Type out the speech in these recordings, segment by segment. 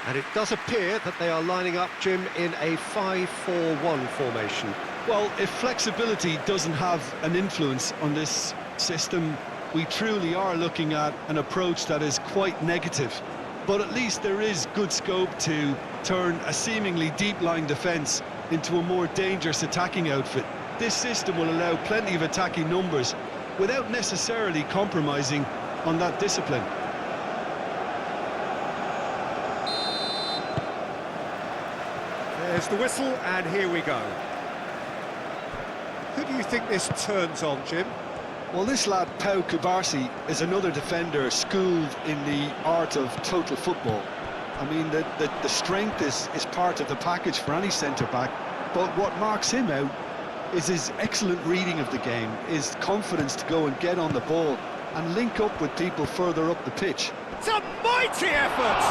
And it does appear that they are lining up, Jim, in a 5-4-1 formation. Well, if flexibility doesn't have an influence on this system, we truly are looking at an approach that is quite negative. But at least there is good scope to turn a seemingly deep-lying defence into a more dangerous attacking outfit. This system will allow plenty of attacking numbers without necessarily compromising on that discipline. There's the whistle, and here we go. Who do you think this turns on, Jim? Well, this lad, Pau Kubarsi, is another defender schooled in the art of total football. I mean, the strength is part of the package for any centre-back, but what marks him out is his excellent reading of the game, his confidence to go and get on the ball and link up with people further up the pitch. It's a mighty effort!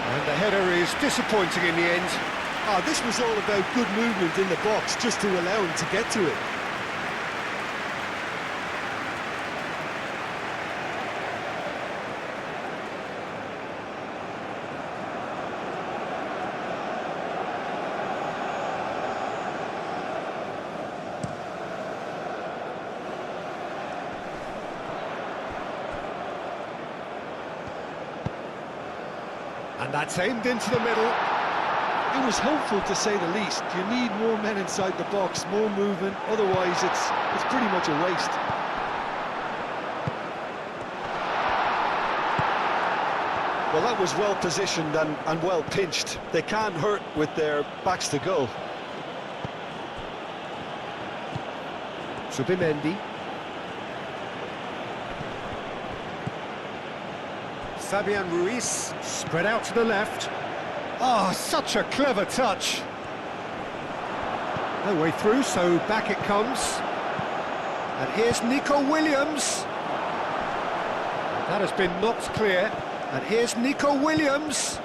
And the header is disappointing in the end. Oh, this was all about good movement in the box, just to allow him to get to it. And that's aimed into the middle. It was hopeful, to say the least. You need more men inside the box, more movement, otherwise it's pretty much a waste. Well, that was well positioned and well pinched. They can't hurt with their backs to goal. Subimendi. Fabian Ruiz, spread out to the left. Oh, such a clever touch. No way through, so back it comes. And here's Nico Williams. That has been knocked clear. And here's Nico Williams.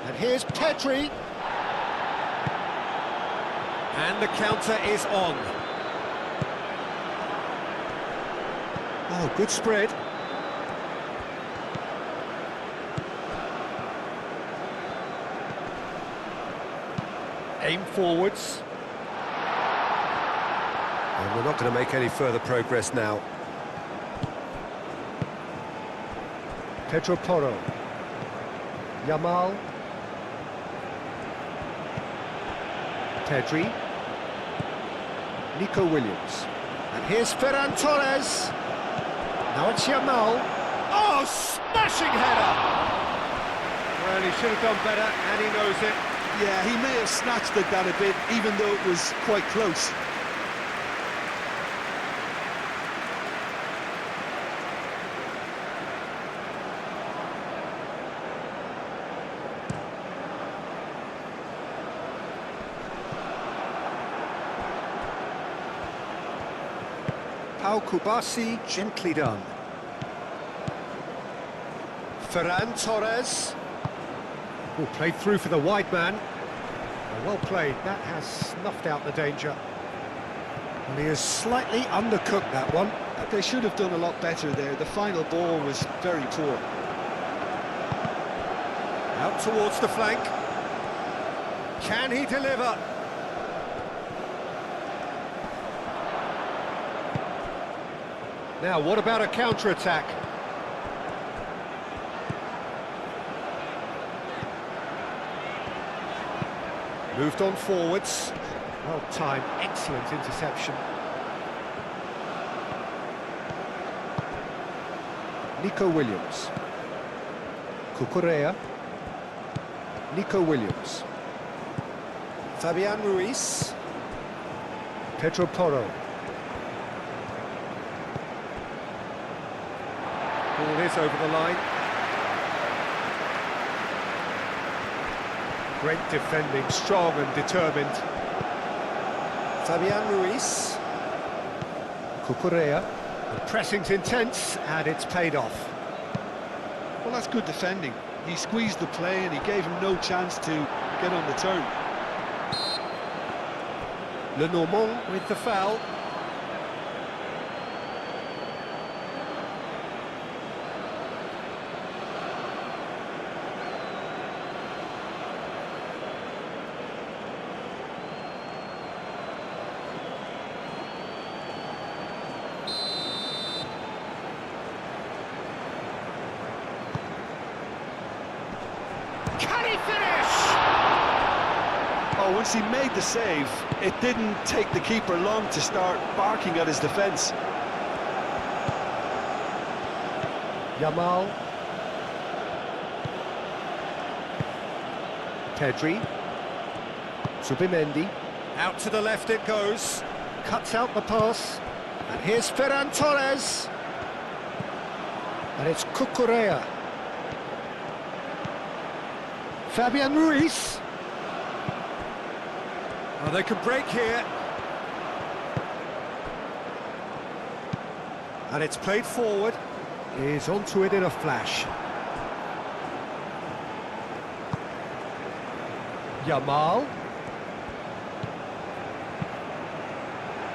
And here's Pedri. And the counter is on. Oh, good spread. Aim forwards. And we're not going to make any further progress now. Pedro Porro. Yamal. Pedri. Nico Williams. And here's Ferran Torres. Now it's Yamal. Oh, smashing header! Well, he should have done better, and he knows it. Yeah, he may have snatched at that a bit, even though it was quite close. Pau Kubarsi, gently done. Ferran Torres. Oh, played through for the wide man. Well played, that has snuffed out the danger. And he has slightly undercooked that one. They should have done a lot better there. The final ball was very poor. Out towards the flank. Can he deliver? Now, what about a counter-attack? Moved on forwards. Well timed, excellent interception. Nico Williams. Cucurella. Nico Williams. Fabian Ruiz. Pedro Porro. Ball is over the line. Great defending, strong and determined. Fabian Ruiz. Cucurella. The pressing's intense, and it's paid off. Well, that's good defending. He squeezed the play and he gave him no chance to get on the turn. Lenormand with the foul. finish? Oh, once he made the save, it didn't take the keeper long to start barking at his defence. Yamal. Pedri. Zubimendi. Out to the left it goes. Cuts out the pass. And here's Ferran Torres. And it's Cucurella. Fabian Ruiz. Oh, they can break here. And it's played forward. He's onto it in a flash. Yamal.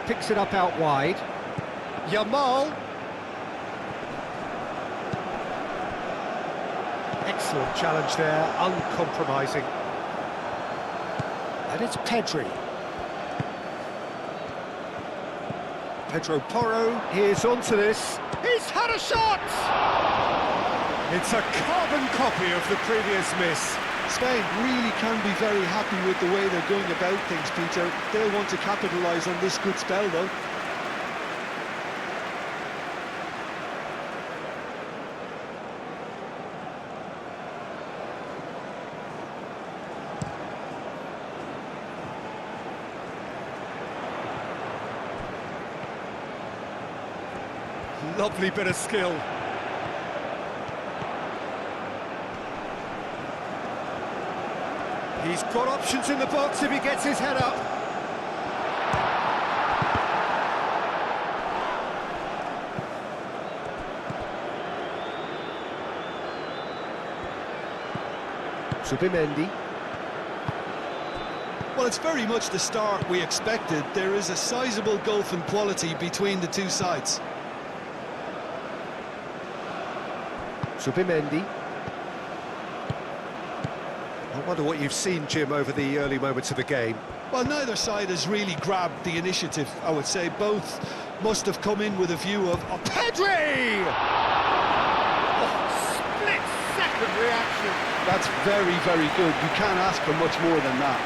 Picks it up out wide. Yamal. Excellent challenge there, uncompromising. And it's Pedri. Pedro Porro, he's onto this. He's had a shot! It's a carbon copy of the previous miss. Spain really can be very happy with the way they're going about things, Peter. They'll want to capitalise on this good spell, though. Lovely bit of skill. He's got options in the box if he gets his head up. Zubimendi. Well, it's very much the start we expected. There is a sizable gulf in quality between the two sides. Zubimendi. I wonder what you've seen, Jim, over the early moments of the game. Well, neither side has really grabbed the initiative, I would say. Both must have come in with a view of... Pedri! Oh, split-second reaction. That's very, very good. You can't ask for much more than that.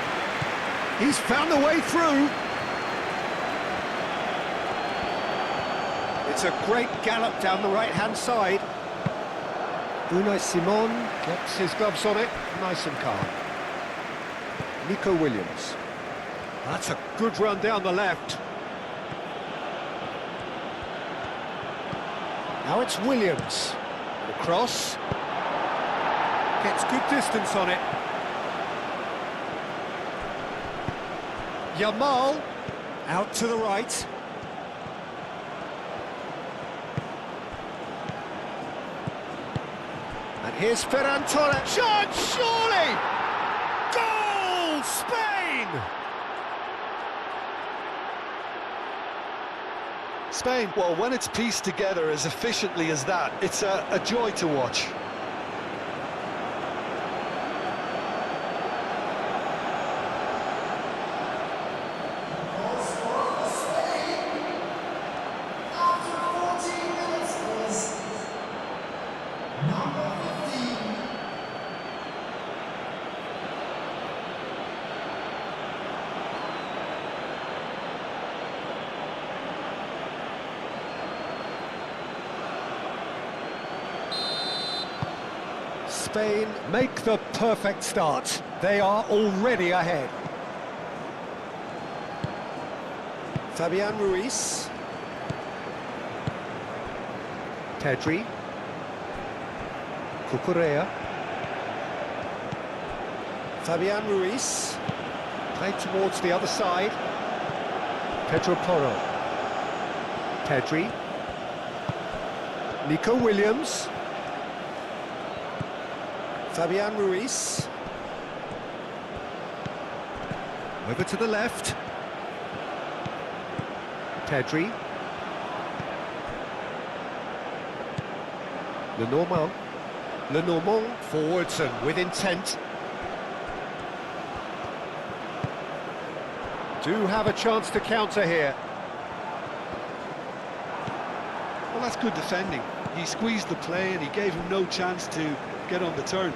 He's found the way through. It's a great gallop down the right-hand side. Unai Simon gets his gloves on it, nice and calm. Nico Williams. That's a good run down the left. Now it's Williams. The cross. Gets good distance on it. Yamal. Out to the right. And here's Ferran Torres. Shot, surely! Goal, Spain! Spain, well, when it's pieced together as efficiently as that, it's a joy to watch. Spain make the perfect start. They are already ahead. Fabian Ruiz. Pedri. Cucurella. Fabian Ruiz. Played towards the other side. Pedro Porro. Pedri. Nico Williams. Fabian Ruiz. Over to the left. Pedri. Lenormand forwards and with intent. Do have a chance to counter here. Well, that's good defending. He squeezed the play and he gave him no chance to get on the turn.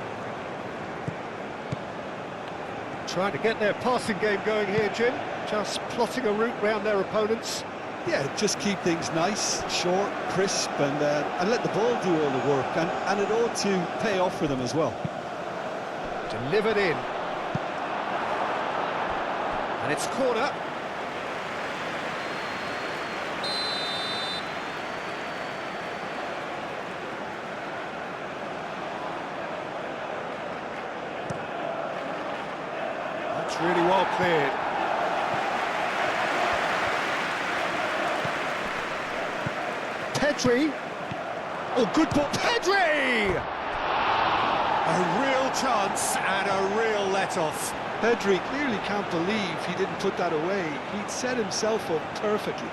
Trying to get their passing game going here, Jim. Just plotting a route round their opponents. Yeah, just keep things nice, short, crisp, and let the ball do all the work, and it ought to pay off for them as well. Delivered in. And it's corner. That's really well cleared. Pedri. Oh, good ball. Pedri! A real chance and a real let-off. Pedri clearly can't believe he didn't put that away. He'd set himself up perfectly.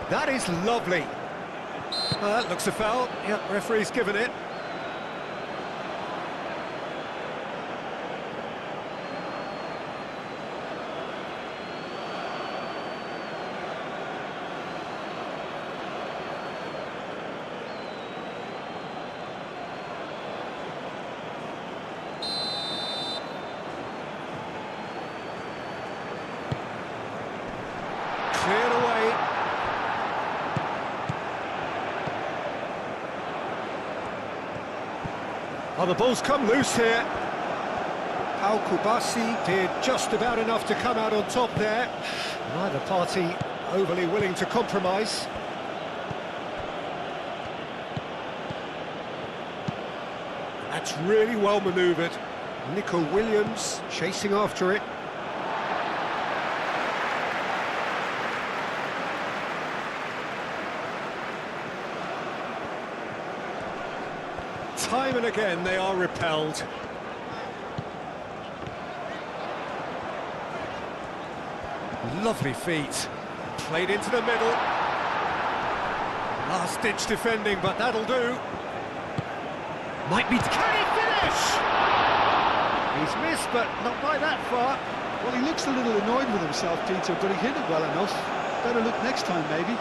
That is lovely. That looks a foul. Yep, referee's given it. Cleared away. Oh, the ball's come loose here. Pau Kubasi did just about enough to come out on top there. Neither party overly willing to compromise. That's really well manoeuvred. Nico Williams chasing after it. Time and again they are repelled. Lovely feet. Played into the middle. Last-ditch defending, but that'll do. Might be... Can he finish? He's missed, but not by that far. Well, he looks a little annoyed with himself, Peter, but he hit it well enough. Better look next time, maybe.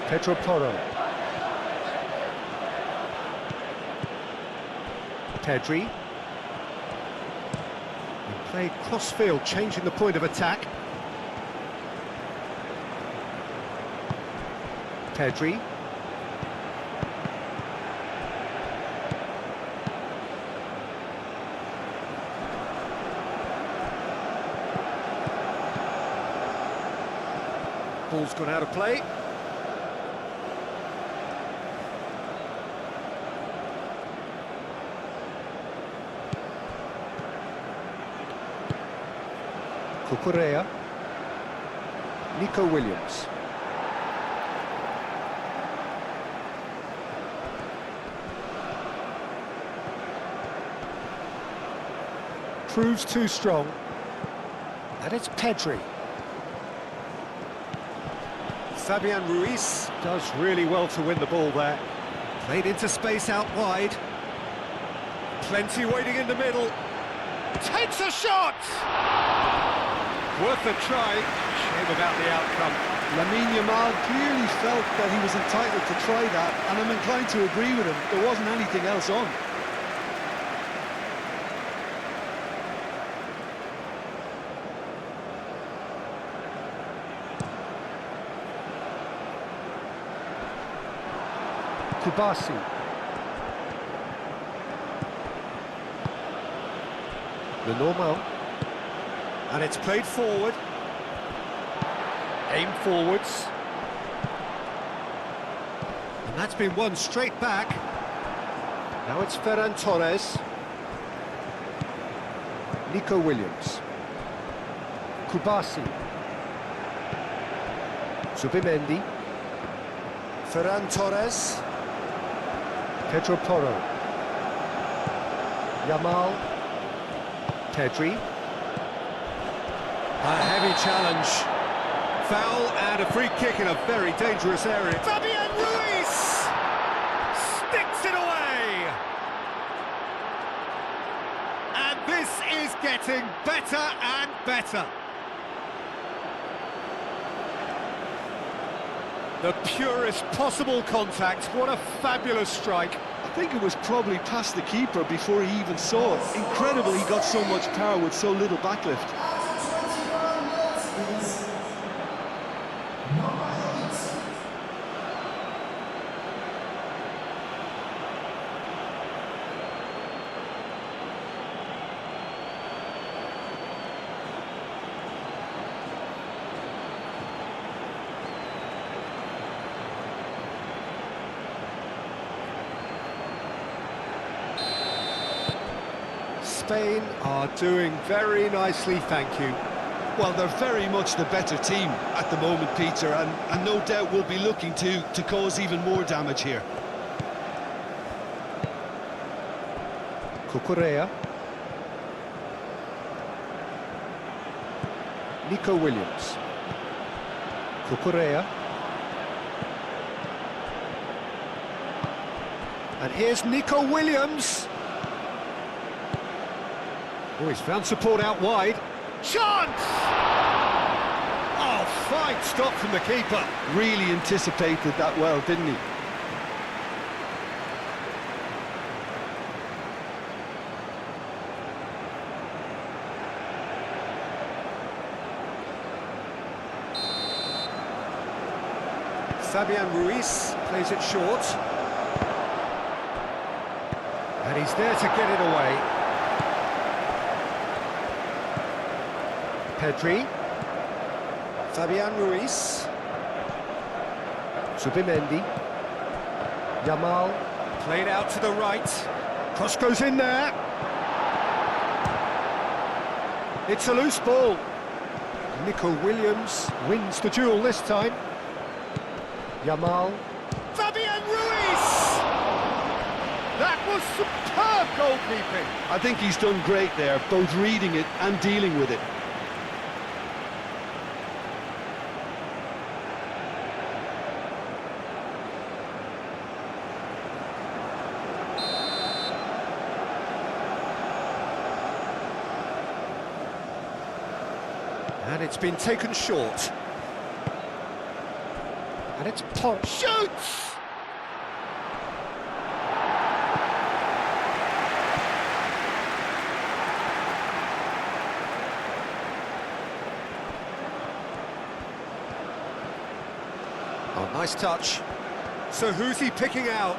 Pedro Porro. Pedri. He played cross-field, changing the point of attack. Pedri. Ball's gone out of play. Cucurella. Nico Williams. Proves too strong. And it's Pedri. Fabian Ruiz does really well to win the ball there. Played into space out wide. Plenty waiting in the middle. Takes a shot! Worth a try. Shame about the outcome. Lamine Yamal clearly felt that he was entitled to try that, and I'm inclined to agree with him. There wasn't anything else on. Kubasi. The normal. And it's played forward. Aim forwards. And that's been won straight back. Now it's Ferran Torres. Nico Williams. Kubasi. Zubimendi. Ferran Torres. Pedro Porro. Yamal. Pedri. A heavy challenge. Foul and a free kick in a very dangerous area. Fabian Ruiz sticks it away. And this is getting better and better. The purest possible contact. What a fabulous strike. I think it was probably past the keeper before he even saw it. Incredible he got so much power with so little backlift. Spain are doing very nicely, thank you. Well, they're very much the better team at the moment, Peter, and no doubt will be looking to cause even more damage here. Cucurella. Nico Williams. Cucurella. And here's Nico Williams. Oh, he's found support out wide. Chance! Oh, fine stop from the keeper. Really anticipated that well, didn't he? Fabian Ruiz plays it short. And he's there to get it away. Pedri. Fabian Ruiz. Zubimendi. Yamal. Played out to the right. Cross goes in there. It's a loose ball. Nico Williams wins the duel this time. Yamal. Fabian Ruiz! That was superb goalkeeping. I think he's done great there, both reading it and dealing with it. And it's been taken short. And it's Pop shoots! Oh, nice touch. So who's he picking out?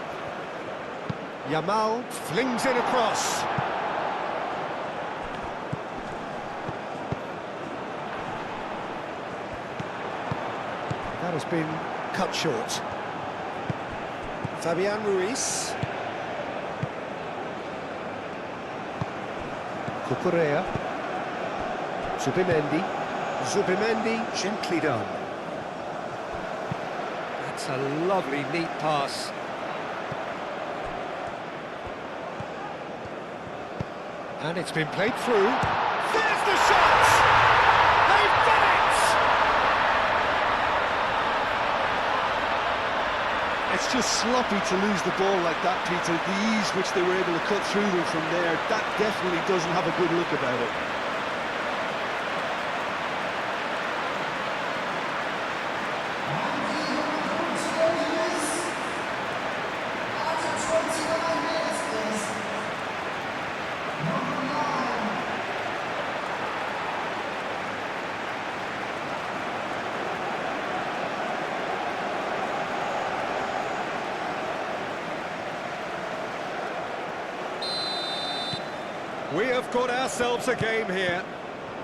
Yamal flings it across. That has been cut short. Fabian Ruiz. Cucurella. Zubimendi. Zubimendi, gently done. That's a lovely, neat pass. And it's been played through. There's the shot! They've done it! It's just sloppy to lose the ball like that, Peter. The ease which they were able to cut through them from there, that definitely doesn't have a good look about it. We have got ourselves a game here.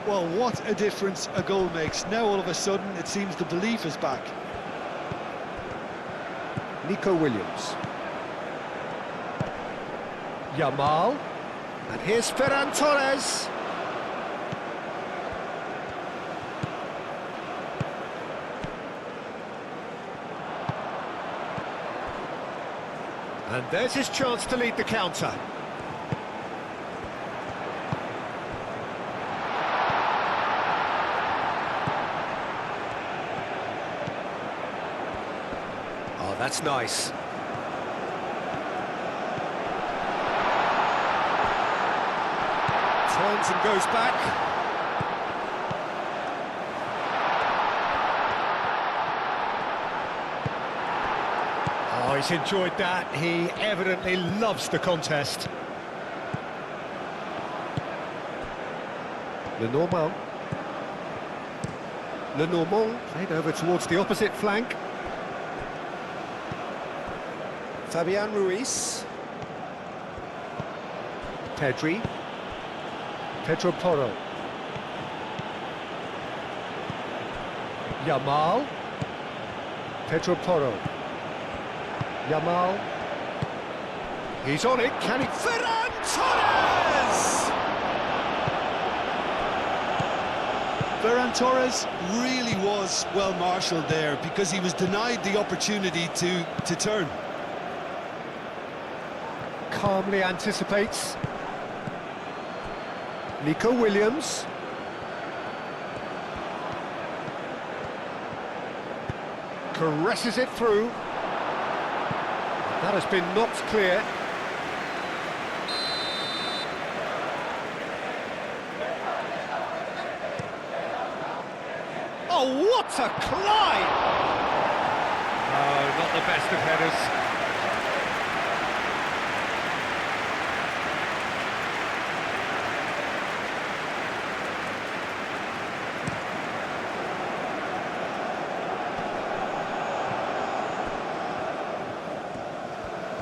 Well, what a difference a goal makes. Now all of a sudden it seems the belief is back. Nico Williams. Yamal. And here's Ferran Torres. And there's his chance to lead the counter. Oh, that's nice. Turns and goes back. Oh, he's enjoyed that. He evidently loves the contest. Lenormand. Lenormand played over towards the opposite flank. Fabian Ruiz. Pedri. Pedro Porro. Yamal. Pedro Porro. Yamal. He's on it, can he? Ferran Torres! Ferran Torres really was well marshalled there because he was denied the opportunity to turn. Calmly anticipates. Nico Williams. Caresses it through. That has been knocked clear. Oh, what a climb! Oh, not the best of headers.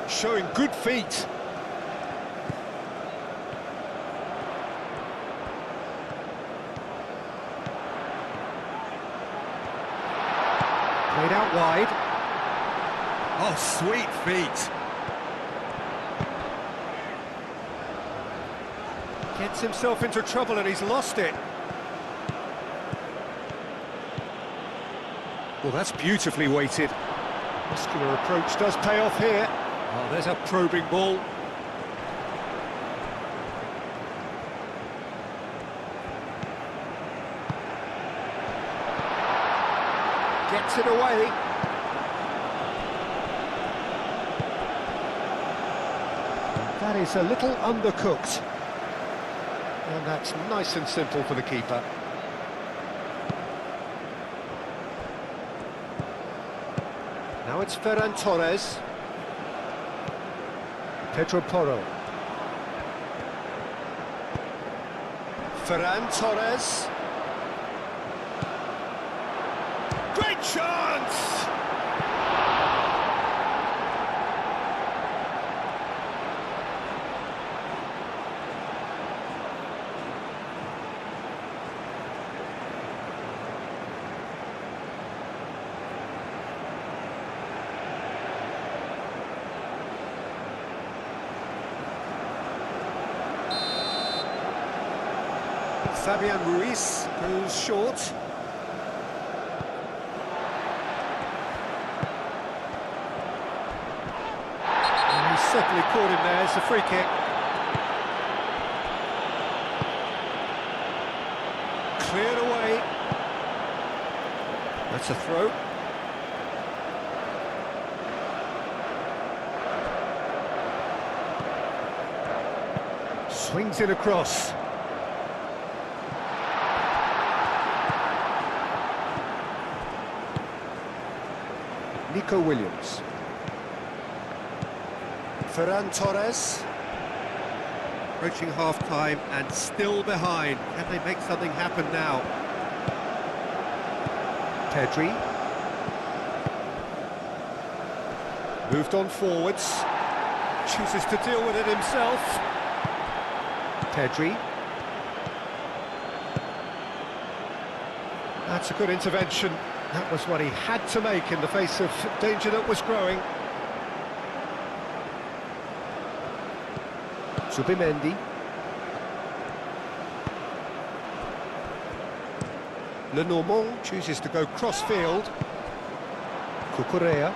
Showing good feet. Played out wide. Oh, sweet feet. Gets himself into trouble and he's lost it. Well, that's beautifully weighted. Muscular approach does pay off here. Oh, there's a probing ball. Gets it away. That is a little undercooked. And that's nice and simple for the keeper. Now it's Ferran Torres. Pedro Porro. Ferran Torres. Great chance! Fabian Ruiz goes short. And he's certainly caught him there. It's a free kick. Cleared away. That's a throw. Swings it across. Nico Williams. Ferran Torres. Approaching half-time and still behind. Can they make something happen now? Pedri. Moved on forwards. Chooses to deal with it himself. Pedri. That's a good intervention. That was what he had to make in the face of danger that was growing. Zubimendi. Lenormand chooses to go cross-field. Cucurella.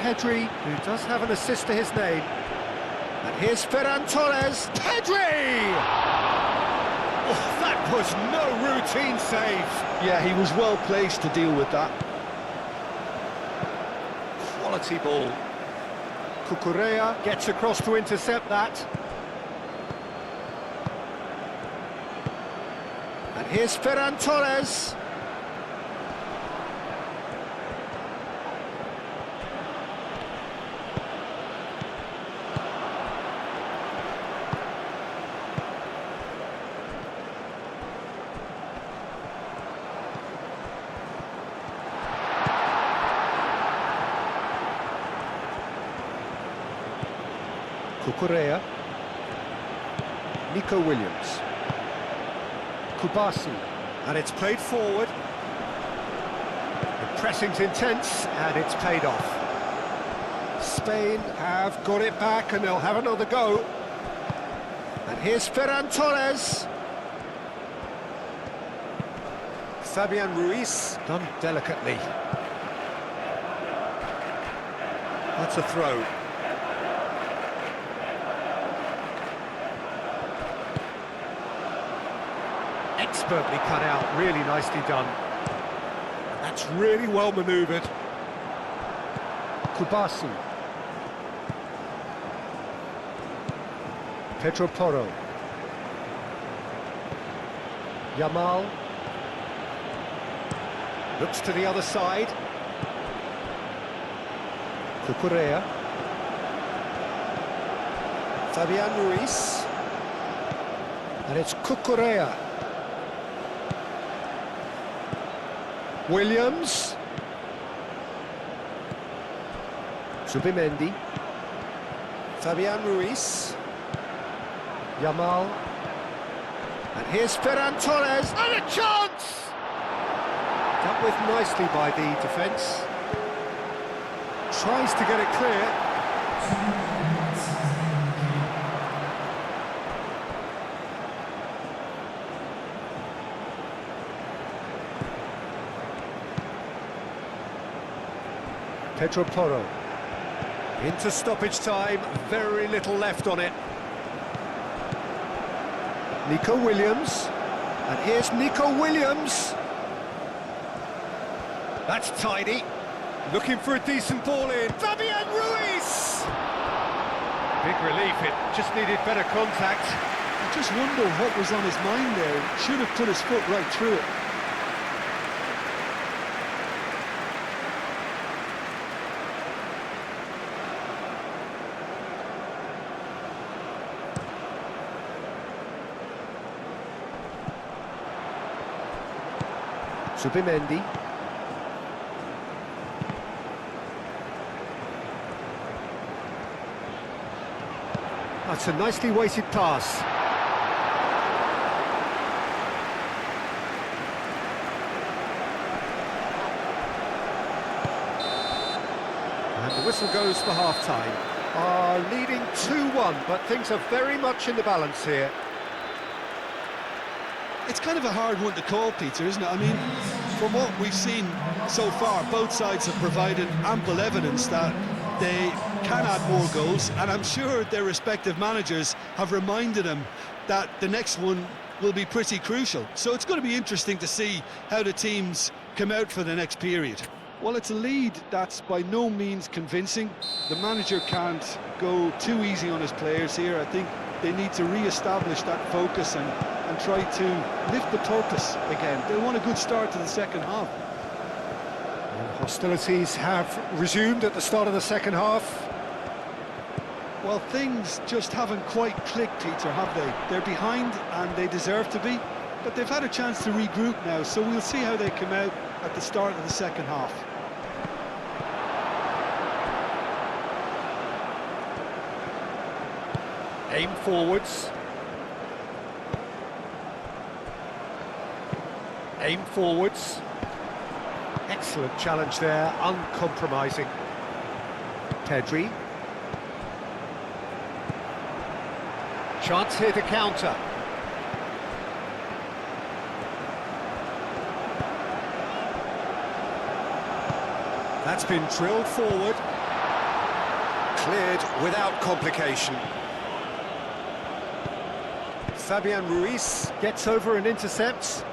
Pedri, who does have an assist to his name. And here's Ferran Torres. Pedri! Oh, that was no routine save. Yeah, he was well placed to deal with that. Quality ball. Cucurella gets across to intercept that. And here's Ferran Torres. Cucurella, Nico Williams, Kubasi, and it's played forward. The pressing's intense, and it's paid off. Spain have got it back, and they'll have another go. And here's Ferran Torres. Fabian Ruiz, done delicately. That's a throw. Expertly cut out, really nicely done. That's really well manoeuvred. Kubasi. Pedro Porro. Yamal. Looks to the other side. Cucurella. Fabian Ruiz. And it's Cucurella. Williams. Zubimendi. Fabian Ruiz. Yamal. And here's Ferran Torres. And a chance! Dealt with nicely by the defence. Tries to get it clear. Pedro Porro. Into stoppage time, very little left on it. Nico Williams. And here's Nico Williams. That's tidy. Looking for a decent ball in. Fabian Ruiz! Big relief, it just needed better contact. I just wonder what was on his mind there. Should have put his foot right through it. Zubimendi. That's a nicely weighted pass. And the whistle goes for half-time. Leading 2-1, but things are very much in the balance here. It's kind of a hard one to call, Peter, isn't it? I mean, from what we've seen so far, both sides have provided ample evidence that they can add more goals, and I'm sure their respective managers have reminded them that the next one will be pretty crucial. So it's going to be interesting to see how the teams come out for the next period. Well, it's a lead that's by no means convincing. The manager can't go too easy on his players here. I think they need to re-establish that focus and try to lift the purpose again. They want a good start to the second half. Hostilities have resumed at the start of the second half. Well, things just haven't quite clicked, Peter, have they? They're behind and they deserve to be, but they've had a chance to regroup now, so we'll see how they come out at the start of the second half. Aim forwards. Aim forwards. Excellent challenge there, uncompromising. Pedri. Chance here to counter. That's been drilled forward. Cleared without complication. Fabian Ruiz gets over and intercepts.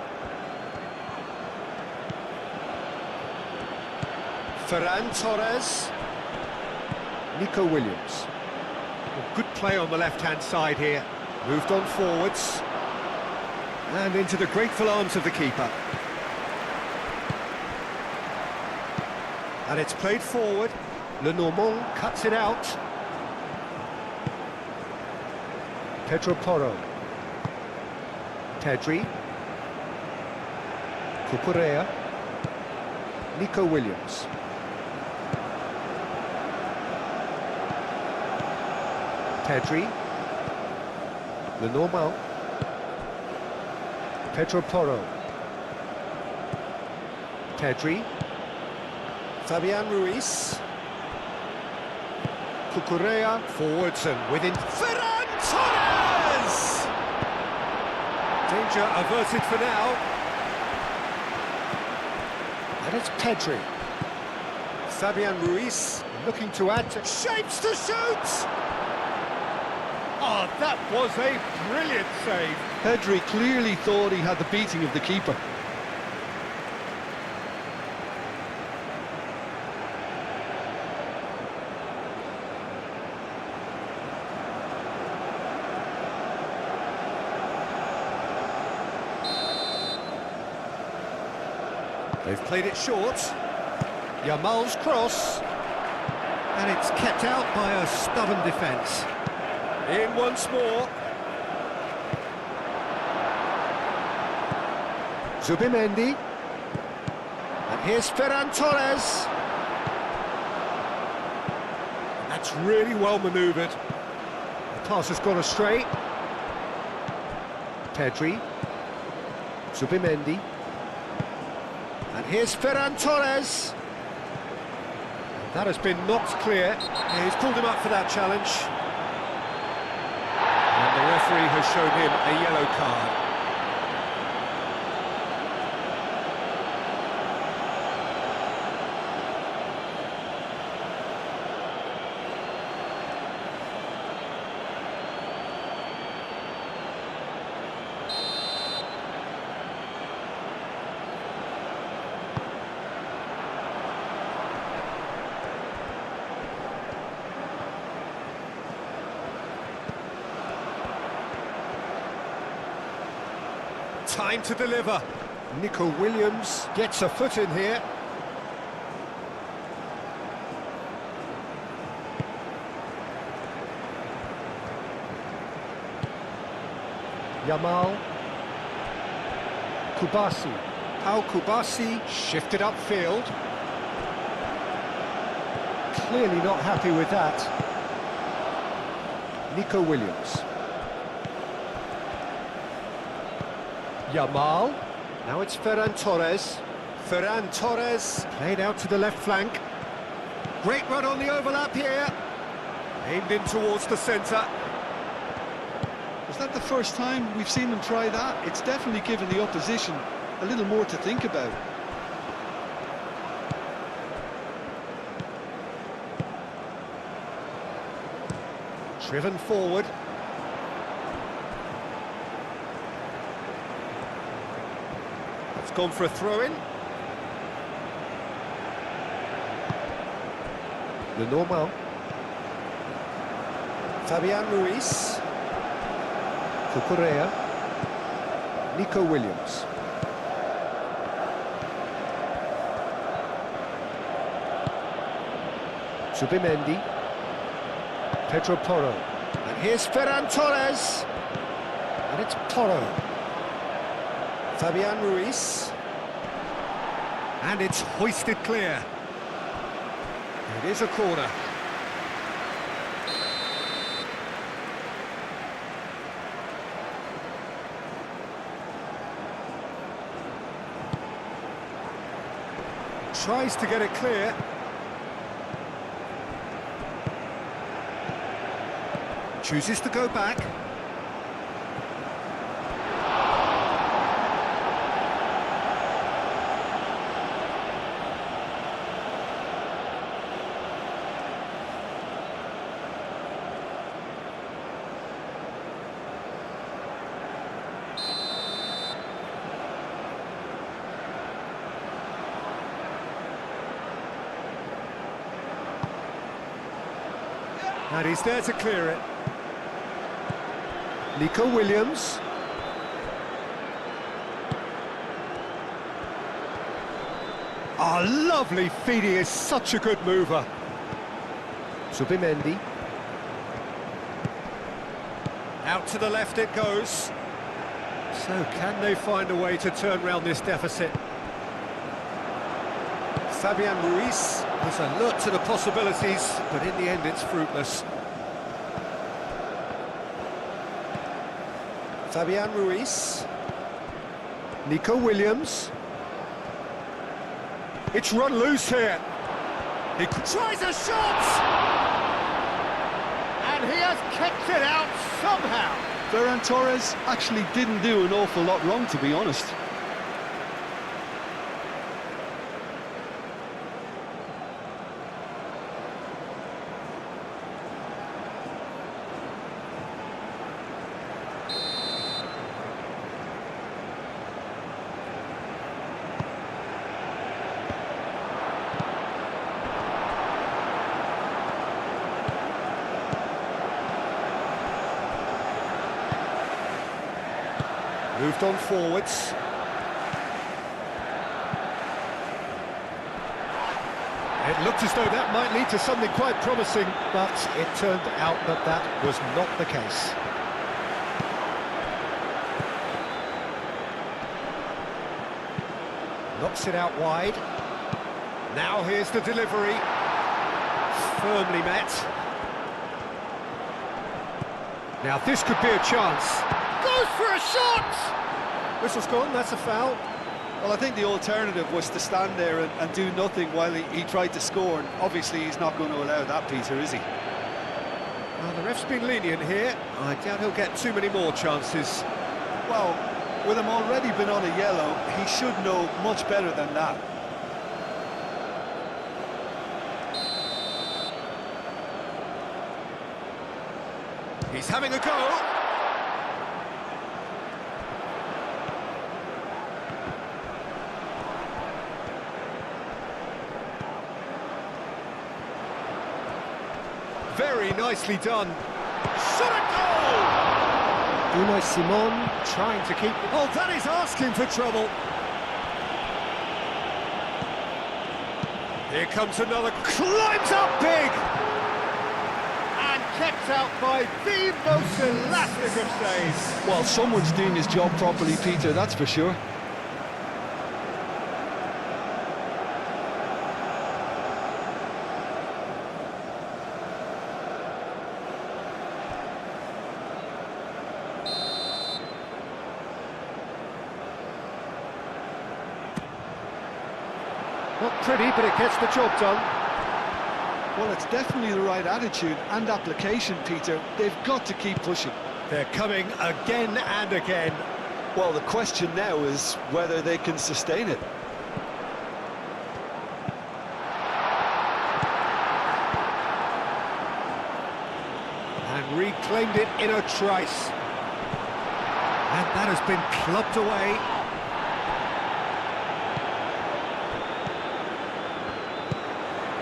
Ferran Torres. Nico Williams. Good play on the left-hand side here. Moved on forwards. And into the grateful arms of the keeper. And it's played forward. Lenormand cuts it out. Pedro Porro. Pedri. Cucurella. Nico Williams. Pedri. Lenormand. Pedro Porro. Pedri. Fabian Ruiz. Cucurella forwards and within. Ferran Torres! Danger averted for now. And it's Pedri. Fabian Ruiz looking to add to shapes to shoot! Oh, that was a brilliant save. Pedri clearly thought he had the beating of the keeper. They've played it short. Yamal's cross. And it's kept out by a stubborn defence. In once more. Zubimendi. And here's Ferran Torres. That's really well manoeuvred. The pass has gone astray. Pedri. Zubimendi. And here's Ferran Torres. And that has been knocked clear. Yeah, he's pulled him up for that challenge. And the referee has shown him a yellow card. Time to deliver. Nico Williams gets a foot in here. Yamal. Kubasi. Pau Kubasi shifted upfield. Clearly not happy with that. Nico Williams. Yamal. Now it's Ferran Torres. Ferran Torres played out to the left flank. Great run on the overlap here. Aimed in towards the centre. Is that the first time we've seen them try that? It's definitely given the opposition a little more to think about. Driven forward. Gone for a throw-in. Lenormand. Fabian Ruiz. Cucurella. Nico Williams. Zubimendi. Pedro Porro. And here's Ferran Torres. And it's Porro. Fabian Ruiz. And it's hoisted clear. It is a corner. Tries to get it clear. Chooses to go back. And he's there to clear it. Nico Williams. Ah, lovely feed, he is such a good mover. Subimendi. Out to the left it goes. So can they find a way to turn round this deficit? Fabian Ruiz is alert to the possibilities, but in the end it's fruitless. Fabian Ruiz. Nico Williams. It's run loose here. He tries a shot! And he has kicked it out somehow. Ferran Torres actually didn't do an awful lot wrong, to be honest. Moved on forwards. It looked as though that might lead to something quite promising, but it turned out that that was not the case. Knocks it out wide. Now here's the delivery. Firmly met. Now this could be a chance. Goes for a shot! Whistle's gone, that's a foul. Well, I think the alternative was to stand there and do nothing while he tried to score, and obviously he's not going to allow that, Peter, is he? Well, the ref's been lenient here. I doubt he'll get too many more chances. Well, with him already been on a yellow, he should know much better than that. He's having a go. Very nicely done. Shot a goal! Unai Simon trying to keep... Oh, that is asking for trouble. Here comes another... Climbs up big! And kept out by the most elastic of saves. Well, someone's doing his job properly, Peter, that's for sure. Not pretty, but it gets the job done. Well, it's definitely the right attitude and application, Peter. They've got to keep pushing. They're coming again and again. Well, the question now is whether they can sustain it. And reclaimed it in a trice. And that has been clubbed away.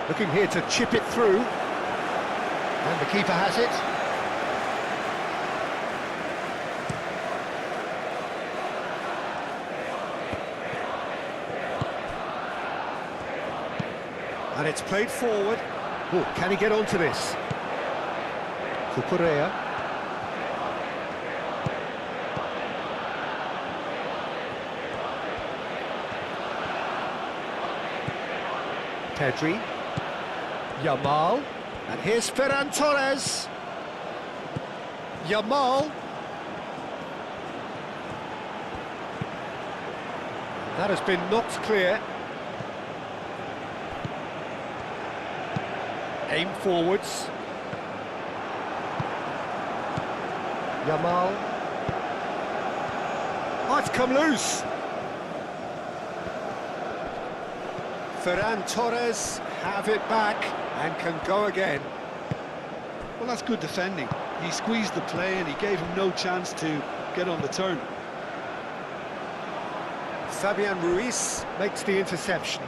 Looking here to chip it through. And the keeper has it. And it's played forward. Oh, can he get onto this? Cucurella. Pedri. Yamal, and here's Ferran Torres. Yamal. That has been knocked clear. Aim forwards. Yamal. Oh, it's come loose. Ferran Torres have it back and can go again. Well, that's good defending. He squeezed the play and he gave him no chance to get on the turn. Fabian Ruiz makes the interception.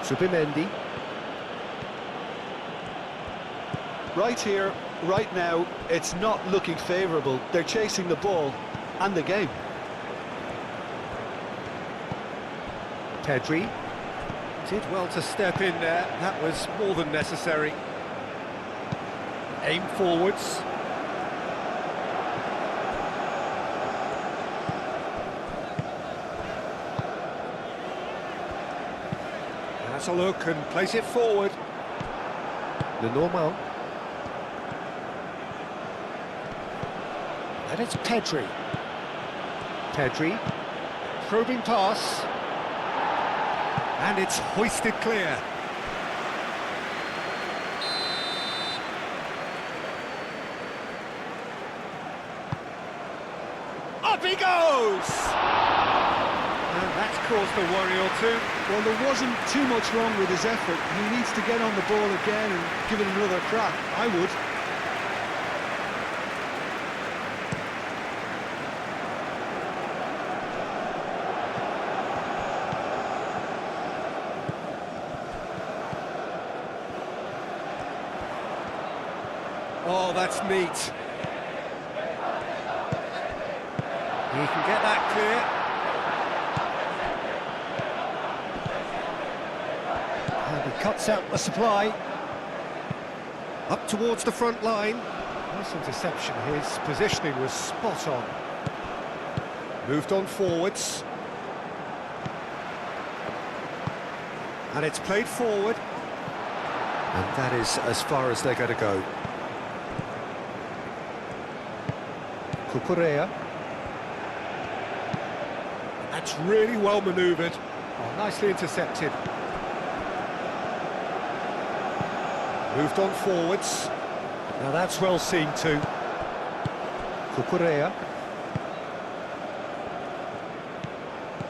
Zubimendi. Right here, right now, it's not looking favourable. They're chasing the ball and the game. Pedri did well to step in there. That was more than necessary. Aim forwards. Has a look and place it forward. Lenormand. And it's Pedri. Pedri. Probing pass. And it's hoisted clear. Up he goes! And that's caused a worry or two. Well, there wasn't too much wrong with his effort. He needs to get on the ball again and give it another crack. I would. Oh, that's neat. He can get that clear. And he cuts out the supply. Up towards the front line. Nice interception. His positioning was spot on. Moved on forwards. And it's played forward. And that is as far as they're going to go. Cucurella. That's really well manoeuvred. Oh, nicely intercepted. Moved on forwards. Now that's well seen too. Cucurella.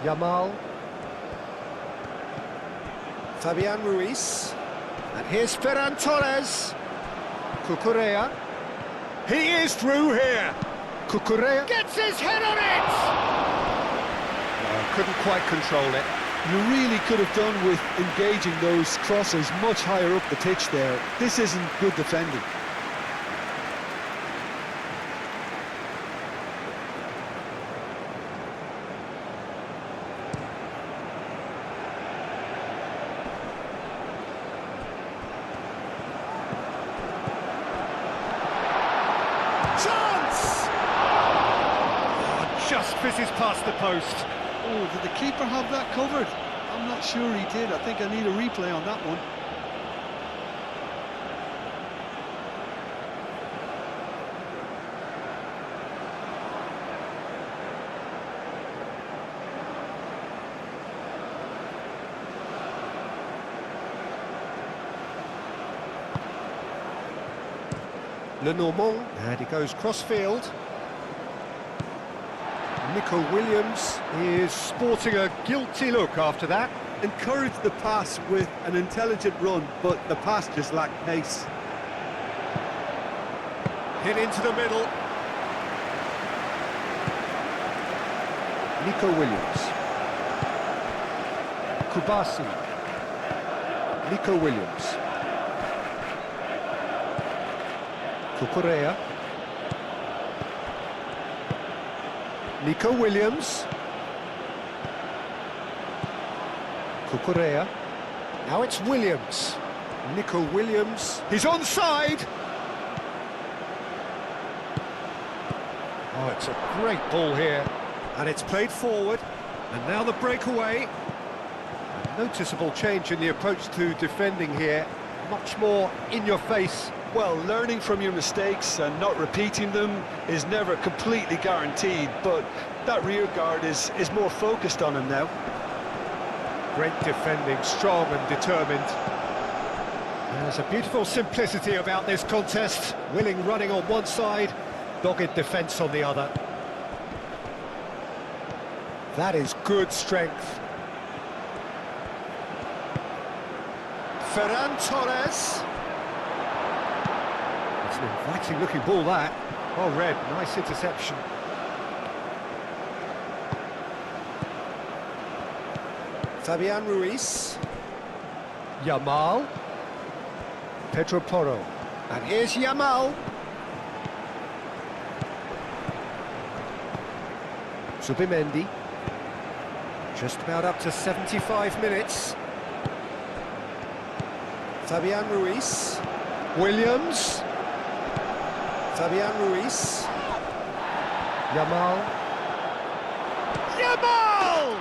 Yamal. Fabian Ruiz. And here's Ferran Torres. Cucurella. He is through here. Cucurella gets his head on it! Couldn't quite control it. You really could have done with engaging those crosses much higher up the pitch there. This isn't good defending. Chance! Oh, just fizzes past the post. Oh, did the keeper have that covered? I'm not sure he did. I think I need a replay on that one. Lenormand, and he goes cross-field. Nico Williams is sporting a guilty look after that. Encouraged the pass with an intelligent run, but the pass just lacked pace. Hit into the middle. Nico Williams. Kubasi. Nico Williams. Cucurella. Nico Williams. Cucurella. Now it's Williams. Nico Williams. He's onside. Oh, it's a great ball here. And it's played forward. And now the breakaway. A noticeable change in the approach to defending here. Much more in your face. Well, learning from your mistakes and not repeating them is never completely guaranteed, but that rear guard is more focused on him now. Great defending, strong and determined. There's a beautiful simplicity about this contest. Willing running on one side, dogged defence on the other. That is good strength. Ferran Torres. It's an inviting looking ball that. Well read, nice interception. Fabian Ruiz. Yamal. Pedro Porro. And here's Yamal. Zubimendi. Just about up to 75 minutes. Fabian Ruiz. Williams. Fabian Ruiz. Yamal. Yamal!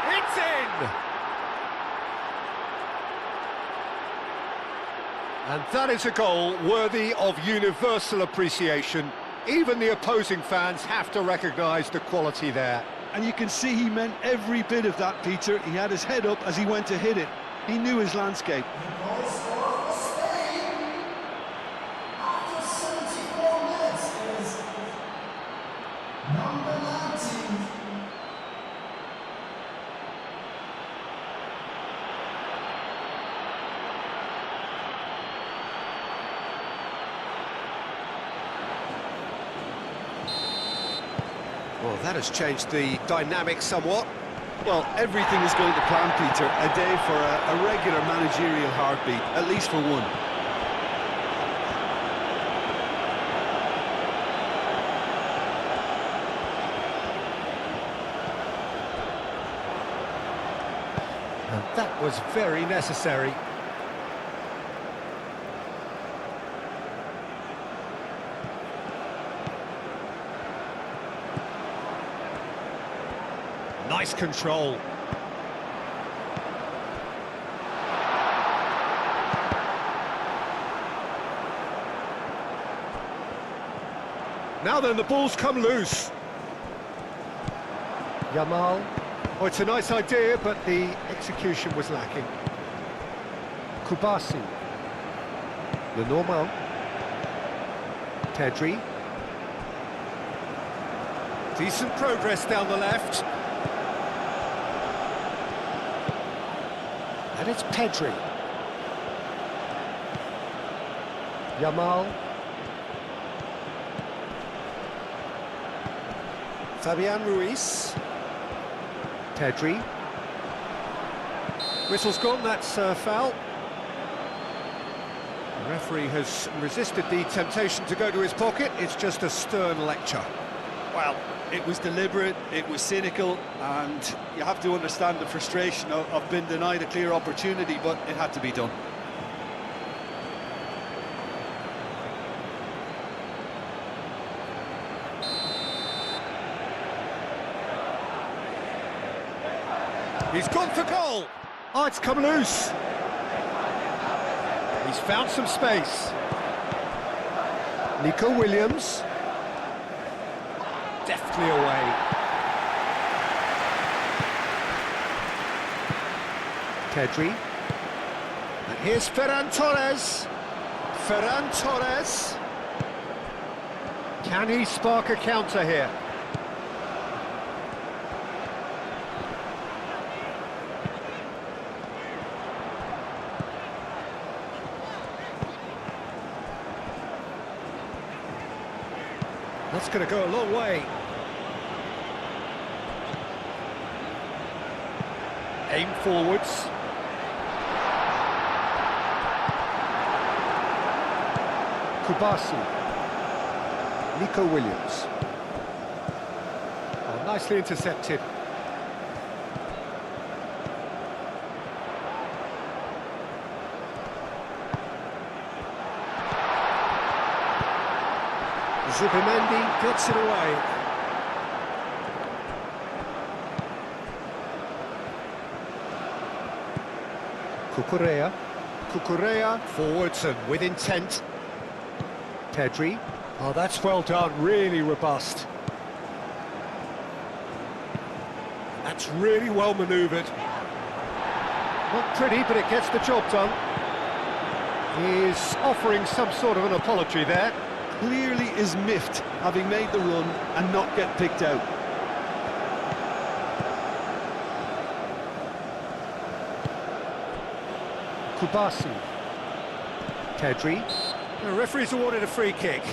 It's in! And that is a goal worthy of universal appreciation. Even the opposing fans have to recognise the quality there. And you can see he meant every bit of that, Peter. He had his head up as he went to hit it. He knew his landscape. Well, that has changed the dynamic somewhat. Well, everything is going to plan, Peter. A day for a regular managerial heartbeat, at least for one. And that was very necessary. Nice control. Now then, the ball's come loose. Yamal. Oh, it's a nice idea, but the execution was lacking. Kubasi. Lenormand. Pedri. Decent progress down the left. And it's Pedri. Yamal. Fabian Ruiz. Pedri. Whistle's gone, that's a foul. The referee has resisted the temptation to go to his pocket. It's just a stern lecture. Well, it was deliberate, it was cynical, and you have to understand the frustration of being denied a clear opportunity, but it had to be done. He's gone for goal. Oh, it's come loose. He's found some space. Nico Williams. Deftly away. Pedri. And here's Ferran Torres. Ferran Torres. Can he spark a counter here? That's going to go a long way. Aim forwards. Kubasi. Nico Williams. Oh, nicely intercepted. Zubimendi gets it away. Cucurella forwards and with intent. Pedri. Oh, that's well done, really robust. That's really well manoeuvred. Not pretty, but it gets the job done. He's offering some sort of an apology there. Clearly is miffed, having made the run and not get picked out. Kubasi. Pedri. The referee's awarded a free kick.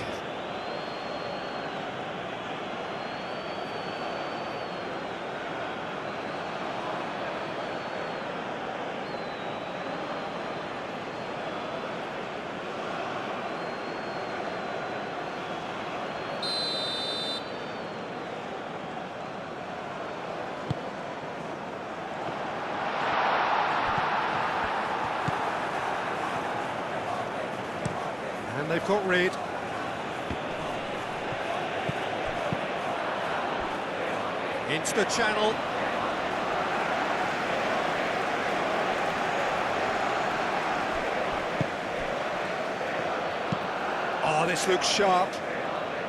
And they've got rid. Into the channel. Oh, this looks sharp.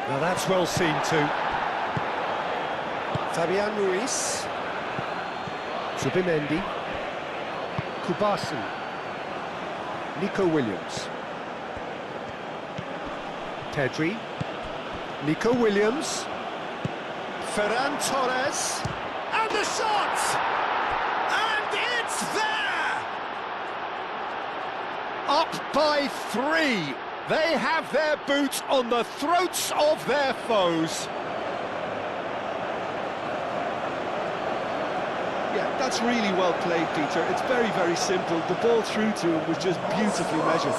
Now that's well seen too. Fabian Ruiz. Zubimendi. Kubasu. Nico Williams. Pedri. Nico Williams. Ferran Torres. And the shot! And it's there! Up by 3. They have their boots on the throats of their foes. Yeah, that's really well played, Peter. It's very, very simple. The ball through to him was just beautifully measured.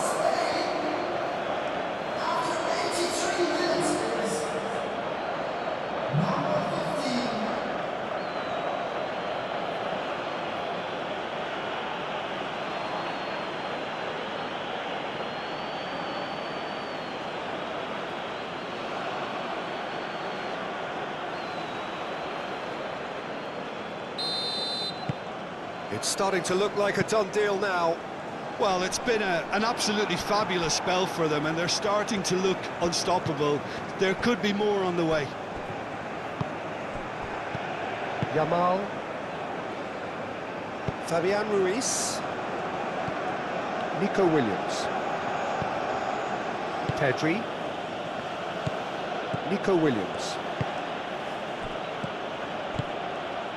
It's starting to look like a done deal now. Well, it's been an absolutely fabulous spell for them, and they're starting to look unstoppable. There could be more on the way. Yamal. Fabian Ruiz. Nico Williams. Pedri. Nico Williams.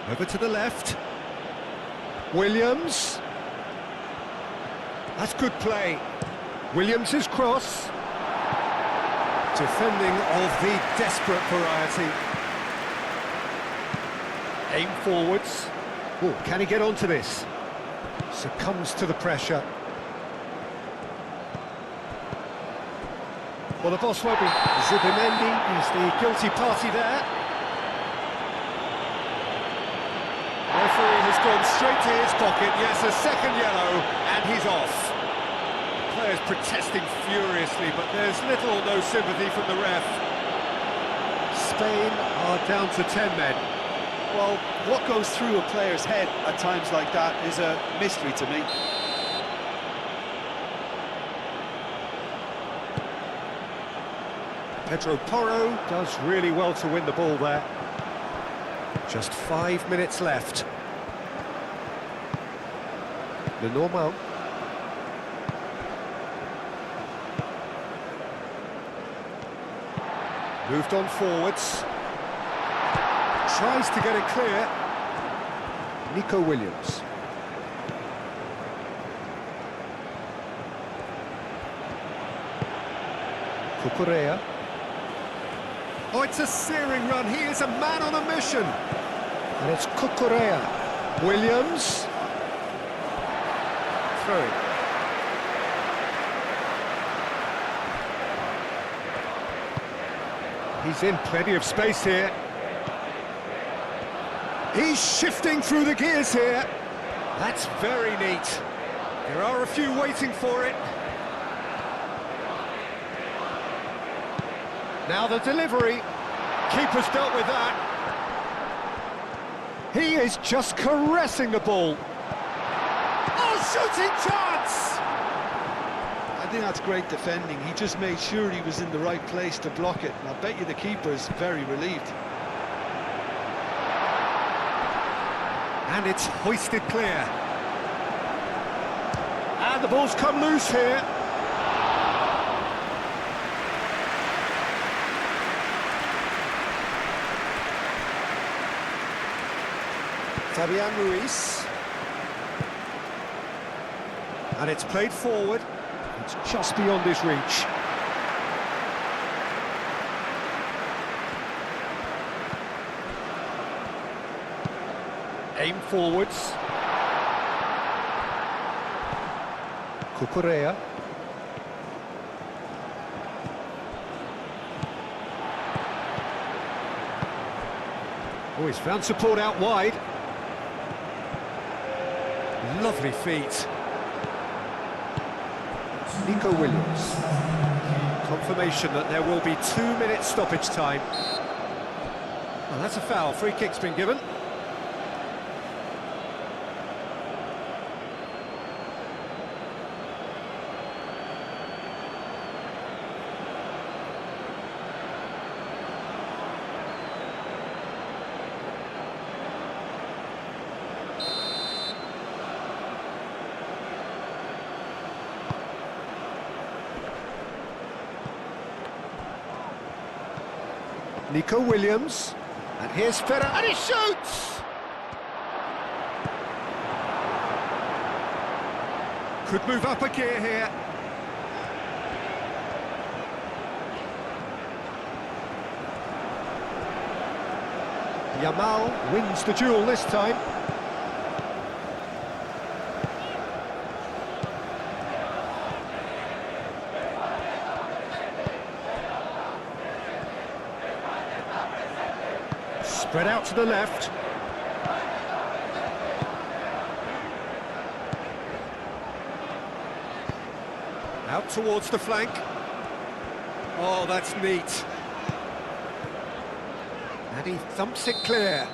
Over to the left. Williams. That's good play. Williams' cross. Defending of the desperate variety. Aim forwards. Oh, can he get onto this? Succumbs to the pressure. Well, the boss won't be. Zubimendi is the guilty party there. Referee has gone straight to his pocket. Yes, a second yellow, and he's off. The players protesting furiously, but there's little or no sympathy from the ref. Spain are down to 10 men. Well, what goes through a player's head at times like that is a mystery to me. Pedro Porro does really well to win the ball there. Just 5 minutes left. Lenormand. Moved on forwards. Tries to get it clear. Nico Williams. Cucurella. Oh, it's a searing run. He is a man on a mission. And it's Cucurella. Williams. Throw. He's in plenty of space here. He's shifting through the gears here. That's very neat. There are a few waiting for it. Now the delivery. Keeper's dealt with that. He is just caressing the ball. Oh, shooting chance! I think that's great defending. He just made sure he was in the right place to block it. And I bet you the keeper's very relieved. And it's hoisted clear. And the ball's come loose here. Fabian Ruiz. And it's played forward. It's just beyond his reach. Aim forwards. Cucurella. Oh, he's found support out wide. Lovely feet. Nico Williams. Confirmation that there will be 2 minutes stoppage time. Well, that's a foul. Free kick's been given. Nico Williams, and here's Ferrer, and he shoots! Could move up a gear here. Yamal wins the duel this time. Spread out to the left. Out towards the flank. Oh, that's neat. And he thumps it clear.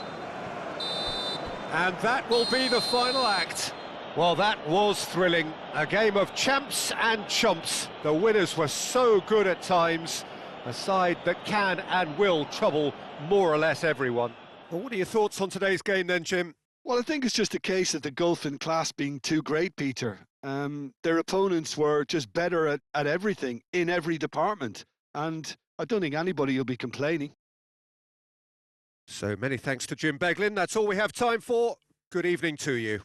And that will be the final act. Well, that was thrilling. A game of champs and chumps. The winners were so good at times. A side that can and will trouble more or less everyone. Well, what are your thoughts on today's game then, Jim? Well, I think it's just a case of the gulf in class being too great, Peter. Their opponents were just better at everything, in every department. And I don't think anybody will be complaining. So many thanks to Jim Beglin. That's all we have time for. Good evening to you.